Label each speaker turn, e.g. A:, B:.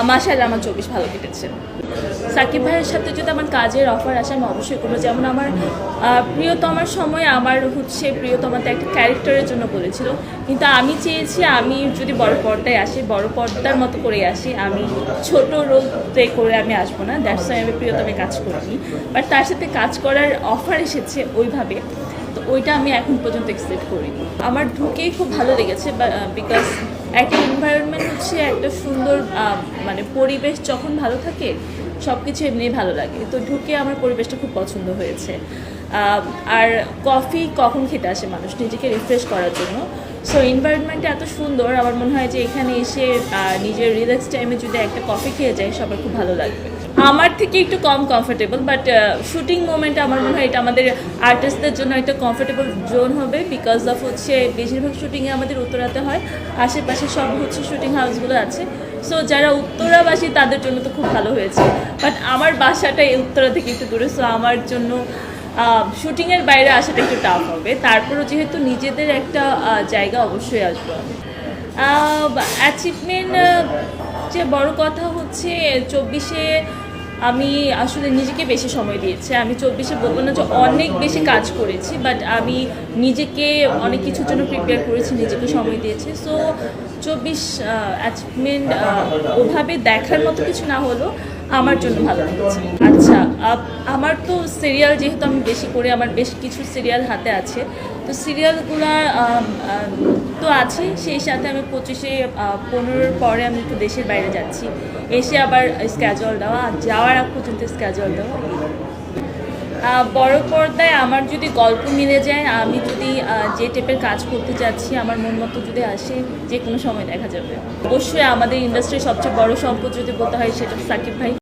A: মাশাআল্লাহ আমার 24 ভালো কেটেছে। সাকিব ভাইয়ের সাথে যদি আমার কাজের অফার আসে আমি অবশ্যই করবো। যেমন আমার প্রিয়তমার সময় আমার হচ্ছে প্রিয়তমাতে একটা ক্যারেক্টারের জন্য বলেছিল, কিন্তু আমি চেয়েছি আমি যদি বড় পর্দায় আসি, বড় পর্দার মতো করে আসি, আমি ছোট রোল প্লে করে আমি আসবো না। দ্যাটস ওয়াই আমি প্রিয়তমে কাজ করিনি, বাট তার সাথে কাজ করার অফার এসেছে ওইভাবে, তো ওইটা আমি এখন পর্যন্ত এক্সপেক্ট করিনি। আমার ঢুকেই খুব ভালো লেগেছে, বিকজ একটা এনভায়রনমেন্ট হচ্ছে একটা সুন্দর মানে পরিবেশ যখন ভালো থাকে সব কিছু এমনি ভালো লাগে। তো ঢুকে আমার পরিবেশটা খুব পছন্দ হয়েছে। আর কফি কখন খেতে আসে মানুষ নিজেকে রিফ্রেশ করার জন্য, সো এনভায়রনমেন্টটা এত সুন্দর, আমার মনে হয় যে এখানে এসে নিজের রিল্যাক্স টাইমে যদি একটা কফি খেয়ে যায় সবার খুব ভালো লাগবে। আমার থেকে একটু কম কমফোর্টেবল, বাট শুটিং মোমেন্টে আমার মনে হয় এটা আমাদের আর্টিস্টদের জন্য একটা কমফোর্টেবল জোন হবে, বিকজ অফ হচ্ছে বেশিরভাগ শুটিংয়ে আমাদের উত্তরাতে হয়, আশেপাশে সব হচ্ছে শুটিং হাউসগুলো আছে। সো যারা উত্তরাবাসী তাদের জন্য তো খুব ভালো হয়েছে, বাট আমার বাসাটা এই উত্তরা থেকে একটু দূরে, সো আমার জন্য শুটিংয়ের বাইরে আসাটা একটু টাফ হবে। তারপরও যেহেতু নিজেদের একটা জায়গা অবশ্যই আসবো। অ্যাচিভমেন্ট যে বড় কথা হচ্ছে 24-এ আমি আসলে নিজেকে বেশি সময় দিয়েছি। আমি 24-এ বলবো না যে অনেক বেশি কাজ করেছি, বাট আমি নিজেকে অনেক কিছুর জন্য প্রিপেয়ার করেছি, নিজেকে সময় দিয়েছি। সো 24 অ্যাচিভমেন্ট ওভাবে দেখার মতো কিছু না হলেও আমার জন্য ভালো লেগেছে। আচ্ছা, আমার তো সিরিয়াল যেহেতু আমি বেশি করে, আমার বেশ কিছু সিরিয়াল হাতে আছে, তো সিরিয়ালগুলো তো আছে, সেই সাথে আমি 25-এ 15-র পরে আমি একটু দেশের বাইরে যাচ্ছি, এসে আবার স্ক্যাজুয়াল দেওয়া, যাওয়ার আগ পর্যন্ত স্ক্যাজুয়াল দেওয়া। বড় পর্দায় আমার যদি গল্প মিলে যায়, আমি যদি যে টাইপের কাজ করতে চাচ্ছি আমার মন মতো যদি আসে, যে কোনো সময় দেখা যাবে। অবশ্যই আমাদের ইন্ডাস্ট্রির সবচেয়ে বড় সম্পদ যদি বলতে হয় সেটা সাকিব ভাই।